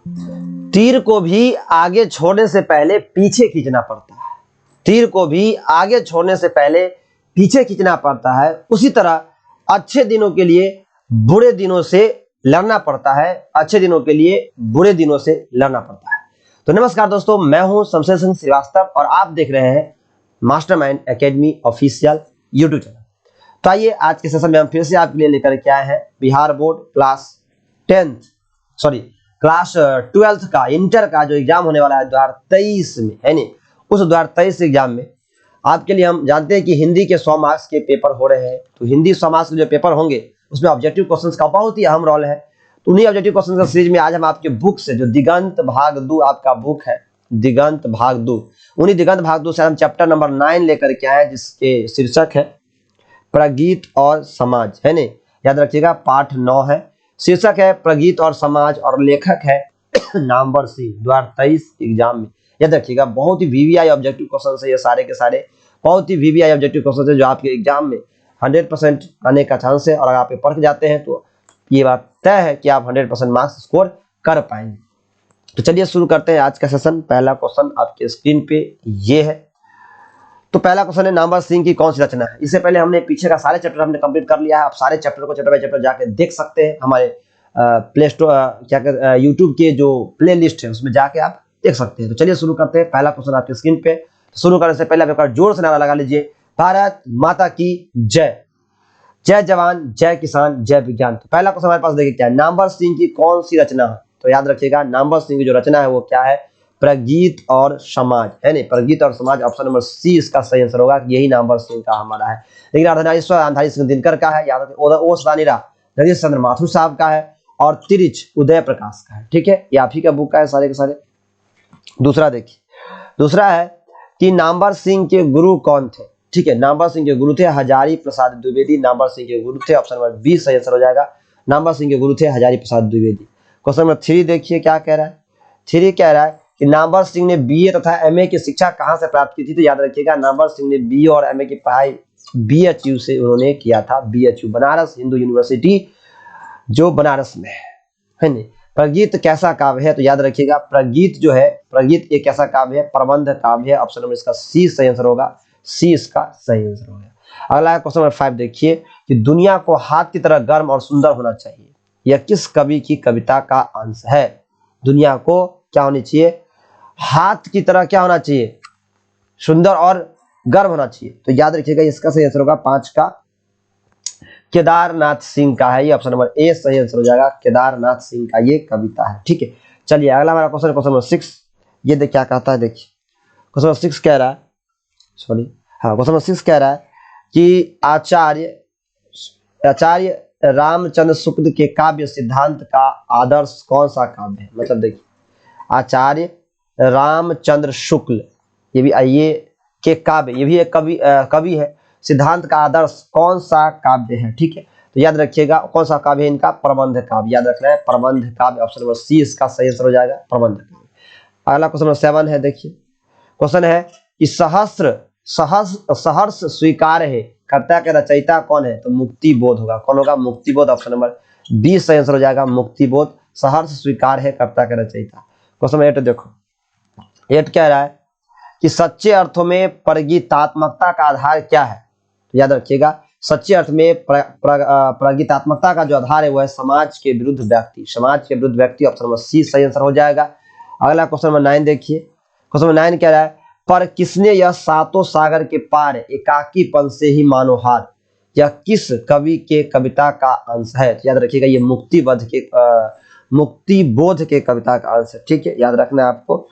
तीर को भी आगे छोड़ने से पहले पीछे खींचना पड़ता है। तीर को भी आगे छोड़ने से पहले पीछे खींचना पड़ता है। उसी तरह अच्छे दिनों के लिए बुरे दिनों से लड़ना पड़ता है। अच्छे दिनों के लिए बुरे दिनों से लड़ना पड़ता है। तो नमस्कार दोस्तों, मैं हूं शमशेर सिंह श्रीवास्तव और आप देख रहे हैं mastermind academy official YouTube channel. तो आइए आज के सेशन में हम फिर से आपके लिए लेकर के आए हैं बिहार बोर्ड क्लास 12th का इंटर का जो एग्जाम होने वाला है 2023 में, है नहीं, उस 2023 एग्जाम में आपके लिए हम जानते हैं कि हिंदी के 100 मार्क्स के पेपर हो रहे हैं। तो हिंदी 100 मार्क्स के जो पेपर होंगे उसमें ऑब्जेक्टिव क्वेश्चंस का बहुत ही अहम रोल है। तो उन्हीं ऑब्जेक्टिव क्वेश्चन का सीरीज में आज हम आपके बुक से, जो दिगंत भाग 2 आपका बुक है, दिगंत भाग 2, उन्हीं दिगंत भाग 2 से हम चैप्टर नंबर 9 लेकर के आए, जिसके शीर्षक है प्रगीत और समाज, है नहीं, याद रखिएगा पाठ 9 है, शीर्षक है प्रगीत और समाज और लेखक है नामवर सिंह। 2023 एग्जाम में याद रखिएगा बहुत ही वीवीआई ऑब्जेक्टिव क्वेश्चन है, ये सारे के सारे बहुत ही वीवीआई ऑब्जेक्टिव क्वेश्चन है जो आपके एग्जाम में 100% आने का चांस है। और अगर आप ये पढ़ के जाते हैं तो ये बात तय है कि आप 100% मार्क्स स्कोर कर पाएंगे। तो चलिए शुरू करते हैं आज का सेशन। पहला क्वेश्चन आपके स्क्रीन पे ये है। तो पहला क्वेश्चन है नामवर सिंह की कौन सी रचना है। इससे पहले हमने पीछे का सारे चैप्टर हमने कंप्लीट कर लिया है। आप सारे चैप्टर को चैप्टर बाय चैप्टर जाके देख सकते हैं। हमारे प्ले स्टोर यूट्यूब के जो प्ले लिस्ट है उसमें जाके आप देख सकते हैं। तो चलिए शुरू करते हैं। पहला क्वेश्चन आपके स्क्रीन पे। तो शुरू करने से पहले आप एक बार जोर से नारा लगा लीजिए, भारत माता की जय, जय जवान, जय किसान, जय विज्ञान। तो पहला क्वेश्चन हमारे पास देखिए क्या है, नामवर सिंह की कौन सी रचना है। तो याद रखिएगा नामवर सिंह की जो रचना है वो क्या है, प्रगीत और समाज, है नहीं, प्रगीत और समाज। ऑप्शन नंबर सी इसका सही आंसर होगा, यही नामवर सिंह का हमारा है। लेकिन अर्धनारीश्वर अंधारी सिंह दिनकर का है, याद रखिए। ओ सदानीरा जगदीश चंद्र माथुर साहब का है और तिरिच उदय प्रकाश का है। ठीक है, ये आप ही का बुक का है सारे के सारे। दूसरा देखिए, दूसरा है कि नामवर सिंह के गुरु कौन थे। ठीक है, नामवर सिंह के गुरु थे हजारी प्रसाद द्विवेदी। नामवर सिंह के गुरु थे, ऑप्शन नंबर बी सही आंसर हो जाएगा। नामवर सिंह के गुरु थे हजारी प्रसाद द्विवेदी। क्वेश्चन नंबर 3 देखिए क्या कह रहा है। 3 कह रहा है कि नामवर सिंह ने बीए तथा एमए की शिक्षा कहां से प्राप्त की थी। तो याद रखिएगा नामवर सिंह ने बीए और एमए की पढ़ाई बीएचयू से उन्होंने किया था। बीएचयू बनारस हिंदू यूनिवर्सिटी जो बनारस में है नहीं। प्रगीत कैसा काव्य है। तो याद रखिएगा प्रगीत जो है, प्रगीत एक ऐसा काव्य है, प्रबंध काव्य है। ऑप्शन नंबर इसका सी सही आंसर होगा, सी इसका सही आंसर होगा। अगला क्वेश्चन नंबर 5 देखिए कि दुनिया को हाथ की तरह गर्म और सुंदर होना चाहिए, यह किस कवि की कविता का अंश है। दुनिया को क्या होनी चाहिए, हाथ की तरह क्या होना चाहिए, सुंदर और गर्म होना चाहिए। तो याद रखिएगा इसका सही आंसर होगा 5 का केदारनाथ सिंह का है। ये ऑप्शन नंबर ए सही आंसर हो जाएगा, केदारनाथ सिंह का ये कविता है। ठीक है, चलिए अगला हमारा क्वेश्चन नंबर 6। ये देख क्या कहता है, देखिए क्वेश्चन नंबर 6 कह रहा है, क्वेश्चन नंबर 6 कह रहा है कि आचार्य रामचंद्र शुक्ल के काव्य सिद्धांत का आदर्श कौन सा काव्य है। मतलब देखिए आचार्य रामचंद्र शुक्ल, ये भी ये के काव्य, ये भी एक कवि है, सिद्धांत का आदर्श कौन सा काव्य है। ठीक है, तो याद रखिएगा कौन सा काव्य है इनका, प्रबंध काव्य। याद रखना है प्रबंध काव्य, ऑप्शन नंबर सी इसका सही आंसर हो जाएगा, प्रबंध काव्य। अगला क्वेश्चन नंबर 7 है। देखिए क्वेश्चन है कि सहर्ष स्वीकार है कर्ता के रचयिता कौन है। तो मुक्ति बोध होगा, कौन होगा, मुक्ति बोध। ऑप्शन नंबर बी सही आंसर हो जाएगा, मुक्ति बोध। सहर्ष स्वीकार है कर्ता के रचयिता। क्वेश्चन नंबर 8 देखो, 8 कह रहा है कि सच्चे अर्थों में प्रगीतात्मकता का आधार क्या है। तो याद रखिएगा सच्चे अर्थ में प्रगीतात्मकता का जो आधार है वो है समाज के विरुद्ध व्यक्ति, समाज के विरुद्ध व्यक्ति। ऑप्शन नंबर सी सही आंसर हो जाएगा। अगला क्वेश्चन नंबर 9 देखिए, क्वेश्चन नंबर 9 कह रहा है पर किसने यह सातों सागर के पार एकाकीपन से ही मानो हार, यह किस कवि के कविता का अंश है। तो याद रखिएगा ये मुक्ति बोध के कविता का अंश है। ठीक है, याद रखना है आपको।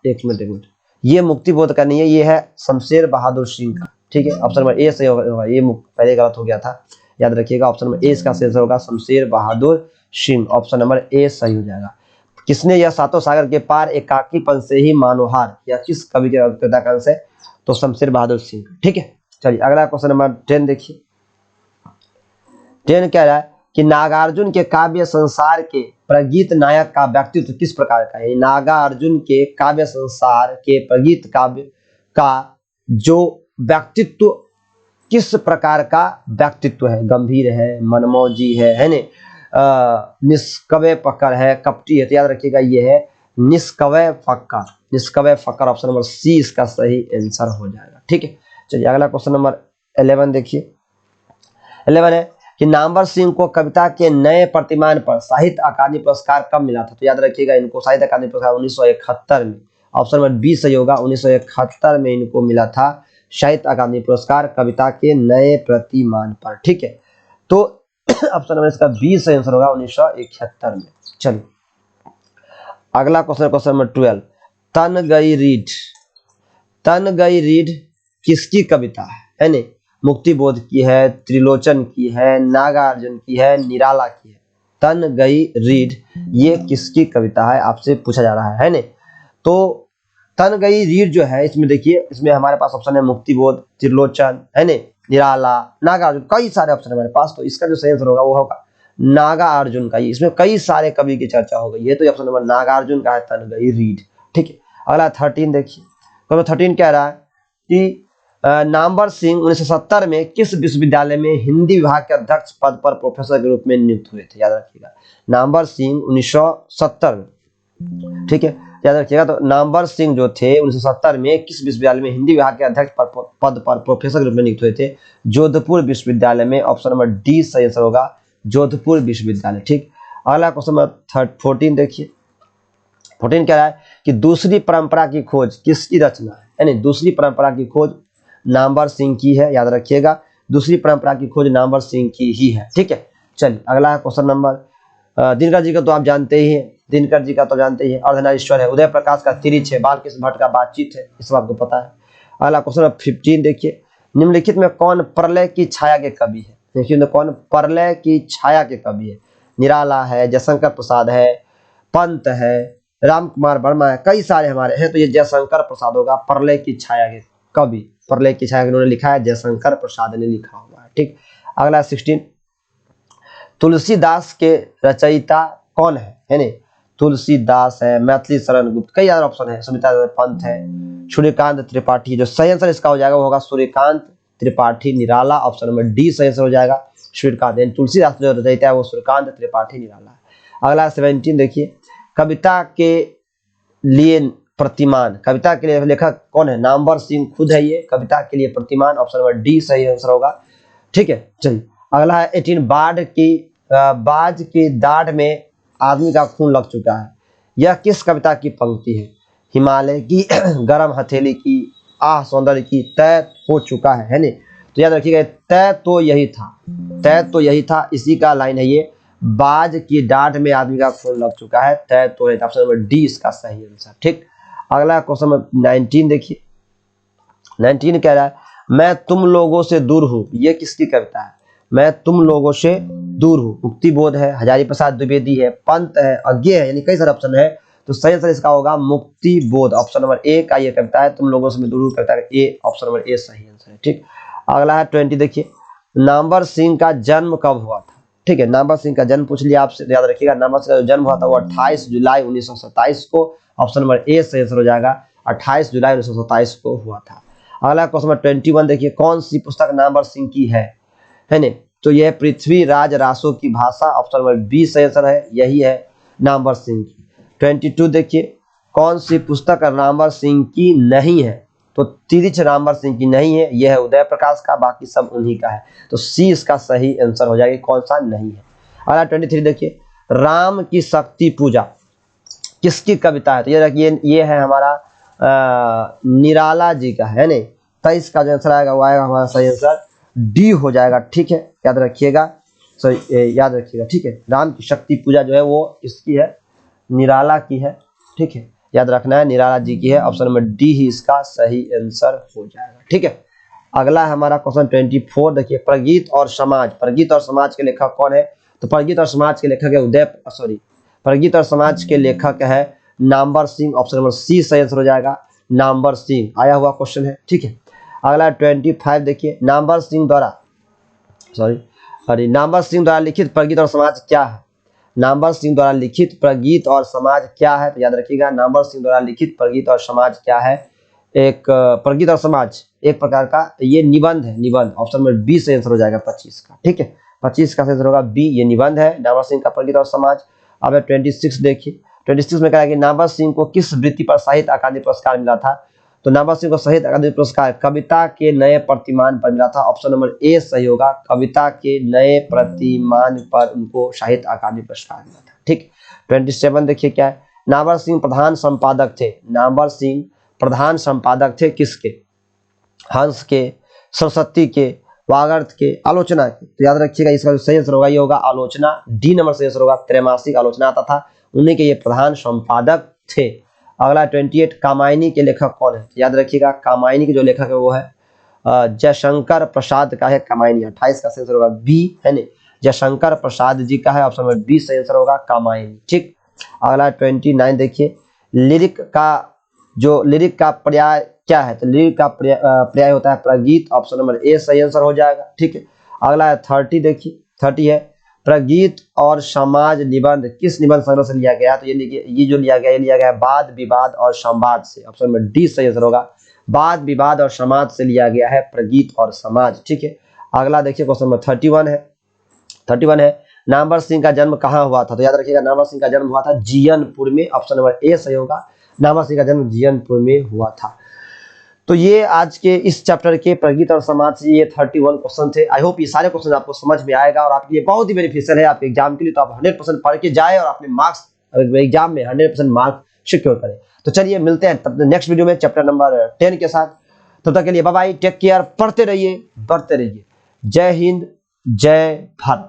एक मिनट, ये मुक्ति बोध का नहीं है, ये है शमशेर बहादुर सिंह का। ठीक है, ऑप्शन नंबर ए सही होगा, ये पहले गलत हो गया था। याद रखिएगा ऑप्शन नंबर ए इसका सही आंसर होगा, Shamsher Bahadur Singh. Option number A सही हो जाएगा। किसने यह सातों सागर के पार एकाकीपन से ही मानो हार, या किस कवि के कविता का अंश है। तो शमशेर बहादुर सिंह। ठीक है, चलिए अगला क्वेश्चन नंबर 10 देखिए। 10 कह रहा है कि नागार्जुन के काव्य संसार के प्रगीत नायक का व्यक्तित्व किस प्रकार का है। नागार्जुन के काव्य संसार के प्रगीत काव्य का जो व्यक्तित्व किस प्रकार का व्यक्तित्व है, गंभीर है, मनमौजी है नहीं, निष्कवय फक्कर है, कपटी है, तो याद रखिएगा ये है निष्कवय फक्कर। निष्कवय फक्कर ऑप्शन नंबर सी इसका सही आंसर हो जाएगा। ठीक है, चलिए अगला क्वेश्चन नंबर 11 देखिए। 11 है कि नामवर सिंह को कविता के नए प्रतिमान पर साहित्य अकादमी पुरस्कार कब मिला था? तो याद रखिएगा इनको साहित्य अकादमी पुरस्कार 1971 में, ऑप्शन नंबर बी सही होगा, 1971 में इनको मिला था साहित्य अकादमी पुरस्कार कविता के नए प्रतिमान पर। ठीक है, तो ऑप्शन नंबर इसका बी सही आंसर होगा 1971 में। चलिए अगला क्वेश्चन, क्वेश्चन नंबर 12, तन गई रीढ़। तन गई रीढ़ किसकी कविता है नहीं? मुक्ति बोध की है, त्रिलोचन की है, नागार्जुन की है, निराला की है। तन गई रीढ़ ये किसकी कविता है आपसे पूछा जा रहा है नहीं? तो तन गई रीढ़ जो है इसमें देखिए, इसमें हमारे पास ऑप्शन है मुक्ति बोध, त्रिलोचन है नहीं, निराला, नागार्जुन, कई सारे ऑप्शन हमारे पास। तो इसका जो सही आंसर होगा वो होगा नागार्जुन का। इसमें कई सारे कवि की चर्चा हो गई है, तो ऑप्शन नंबर नागार्जुन का है तन गई रीढ़। ठीक है, अगला 13 देखिए। तो 13 कह रहा है कि नामवर सिंह 1970 में किस विश्वविद्यालय में हिंदी विभाग के अध्यक्ष पद पर प्रोफेसर के रूप में नियुक्त हुए थे? याद रखिएगा नामवर सिंह 1970 में। ठीक है, याद रखिएगा। तो नामवर सिंह जो थे 1970 में किस विश्वविद्यालय में हिंदी विभाग के अध्यक्ष पद पर प्रोफेसर के रूप में नियुक्त हुए थे? जोधपुर विश्वविद्यालय में, ऑप्शन नंबर डी सही आंसर होगा जोधपुर विश्वविद्यालय। ठीक, अगला क्वेश्चन नंबर 14 देखिए। 14 कह रहा है कि दूसरी परंपरा की खोज किसकी रचना है? यानी दूसरी परंपरा की खोज नामवर सिंह की है। याद रखिएगा दूसरी परंपरा की खोज नामवर सिंह की ही है। ठीक है, चलिए अगला क्वेश्चन नंबर दिनकर जी का तो आप जानते ही हैं, दिनकर जी का तो जानते ही हैं, अर्धनारीश्वर है, उदय प्रकाश का तिरिच है, बालकृष्ण भट्ट का बातचीत है, इस बात को पता है। अगला क्वेश्चन नंबर 15 देखिए। निम्नलिखित में कौन प्रलय की छाया के कवि है? देखिए तो कौन प्रलय की छाया के कवि है? निराला है, जयशंकर प्रसाद है, पंत है, राम कुमार वर्मा है, कई सारे हमारे हैं। तो ये जयशंकर प्रसाद होगा प्रलय की छाया के कवि। प्रलय की छाया उन्होंने लिखा है, जयशंकर प्रसाद ने लिखा हुआ है। ठीक, अगला 16, तुलसीदास के रचयिता कौन है नहीं? तुलसीदास है, मैथिली शरण गुप्त, कई सारे ऑप्शन है, सुमित्रा पंत है, सूर्यकांत त्रिपाठी। जो सही आंसर इसका हो जाएगा वो होगा Suryakant Tripathi Nirala, option number D सही आंसर हो जाएगा सूर्यकांत। तुलसीदास जो रचयिता है वो सूर्यकांत त्रिपाठी निराला है। अगला 17 देखिए। कविता के लिए प्रतिमान, कविता के लिए लेखक कौन है? नामवर सिंह खुद है ये कविता के लिए प्रतिमान, ऑप्शन नंबर डी सही आंसर होगा। ठीक है, चलिए अगला है 18, बाज की दाढ़ में आदमी का खून लग चुका है, यह किस कविता की पंक्ति है? हिमालय की, गरम हथेली की, आह सौंदर्य की, तय हो चुका है नहीं? तो याद रखिएगा तय तो यही था, तय तो यही था, इसी का लाइन है ये, बाज की डांट में आदमी का खून लग चुका है, तय तो यही था, ऑप्शन नंबर डी इसका सही आंसर। ठीक, अगला क्वेश्चन नंबर 19 देखिए। 19 कह रहा है मैं तुम लोगों से दूर हूँ, ये किसकी कविता है? मैं तुम लोगों से दूर हूँ, मुक्ति बोध है, हजारी प्रसाद द्विवेदी है, पंत है, अज्ञे है, यानी कई सारे ऑप्शन है। तो सही आंसर इसका होगा मुक्ति बोध, ऑप्शन नंबर ए का ये कविता है, तुम लोगों से मैं दूर हूँ कविता है ए, ऑप्शन नंबर ए सही आंसर है। ठीक, अगला है 20 देखिए। नामवर सिंह का जन्म कब हुआ था? ठीक है, नामवर सिंह का जन्म पूछ लिया आपसे, याद रखिएगा नामवर सिंह का जन्म हुआ था वो 28 जुलाई 1927 को, ऑप्शन नंबर ए सही आंसर हो जाएगा, 28 जुलाई 1927 को हुआ था। अगला क्वेश्चन नंबर 21 देखिए। कौन सी पुस्तक नामवर सिंह की है नहीं? तो यह पृथ्वीराज रासो की भाषा, ऑप्शन नंबर बी सही आंसर है, यही है नामवर सिंह की। 22 देखिए। कौन सी पुस्तक नामवर सिंह की नहीं है? तो तिरिच नामवर सिंह की नहीं है, यह है उदय प्रकाश का, बाकी सब उन्हीं का है। तो सी इसका सही आंसर हो जाएगा, कौन सा नहीं है। अगला 23 देखिए। राम की शक्ति पूजा किसकी कविता है? तो ये है हमारा निराला जी का है नहीं? 23 का जो आंसर आएगा वो आएगा हमारा सही आंसर डी हो जाएगा। ठीक है, याद रखिएगा, सॉरी याद रखिएगा। ठीक है, राम की शक्ति पूजा जो है वो इसकी है, निराला की है। ठीक है, याद रखना है निराला जी की है, ऑप्शन नंबर डी ही इसका सही आंसर हो जाएगा। ठीक है, अगला हमारा क्वेश्चन 24 देखिए। प्रगीत और समाज, प्रगीत और समाज के लेखक कौन है? तो प्रगीत और समाज के लेखक है प्रगीत और समाज के लेखक है Namvar Singh, option number C सही आंसर हो जाएगा, नामवर सिंह आया हुआ क्वेश्चन है। ठीक है, अगला 25 देखिए। नामवर सिंह द्वारा लिखित प्रगीत और समाज क्या है? नामवर सिंह द्वारा लिखित प्रगीत और समाज क्या है? तो याद रखिएगा नामवर सिंह द्वारा लिखित प्रगीत और समाज क्या है? एक प्रगीत और समाज एक प्रकार का ये निबंध है, निबंध, ऑप्शन नंबर बी से आंसर हो जाएगा 25 का। ठीक है, 25 का आंसर होगा बी, ये निबंध है नामवर सिंह का प्रगीत और समाज। अब 26 देखिए, 26 में कहा कि नामवर सिंह को किस वृत्ति पर साहित्य अकादमी पुरस्कार मिला था? तो नामवर सिंह को साहित्य अकादमी पुरस्कार कविता के नए प्रतिमान पर मिला था। ऑप्शन नंबर ए सही होगा, कविता के नए प्रतिमान पर उनको साहित्य अकादमी पुरस्कार मिला था। ठीक, 27 देखिए क्या है, नामवर सिंह प्रधान संपादक थे। नामवर सिंह प्रधान संपादक थे किसके? हंस के, सरस्वती के, वागर्थ के, आलोचना के। तो याद रखिएगा इसका जो सही आंसर होगा ये होगा आलोचना, डी नंबर सही आंसर होगा। त्रैमासिक आलोचना आता था, उन्हीं के ये प्रधान संपादक थे। अगला 28, कामायनी के लेखक कौन है? याद रखिएगा कामायनी के जो लेखक है वो है जयशंकर प्रसाद का है कामायनी। 28 का सही आंसर होगा बी, है ना, जयशंकर प्रसाद जी का है। ऑप्शन नंबर बी सही आंसर होगा कामायनी। ठीक, अगला 29 देखिए, लिरिक का पर्याय क्या है? तो लिरिक का पर्याय होता है प्रगीत। ऑप्शन नंबर ए सही आंसर हो जाएगा। ठीक है, अगला है 30 देखिए, 30 है प्रगीत और समाज निबंध किस निबंध संग्रह से लिया गया? तो ये जो लिया गया है वाद विवाद और संवाद से। ऑप्शन नंबर डी सही आंसर होगा, वाद विवाद और समाज से लिया गया है प्रगीत और समाज। ठीक है, अगला देखिए क्वेश्चन नंबर 31 है नामवर सिंह का जन्म कहाँ हुआ था? तो याद रखिएगा नामवर सिंह का जन्म हुआ था जीयनपुर में। ऑप्शन नंबर ए सही होगा, नामवर सिंह का जन्म जीयनपुर में हुआ था। तो ये आज के इस चैप्टर के प्रगीत और समाज से ये 31 क्वेश्चन थे। आई होप ये सारे क्वेश्चन आपको समझ में आएगा और आपके लिए बहुत ही बेनिफिशियल है आपके एग्जाम के लिए। तो आप 100% पढ़ के जाए और अपने मार्क्स एग्जाम में 100% मार्क्स सिक्योर करें। तो चलिए मिलते हैं तब नेक्स्ट वीडियो में चैप्टर नंबर 10 के साथ। तब तक के लिए बाय बाय, टेक केयर, पढ़ते रहिए, बढ़ते रहिए। जय हिंद, जय भारत।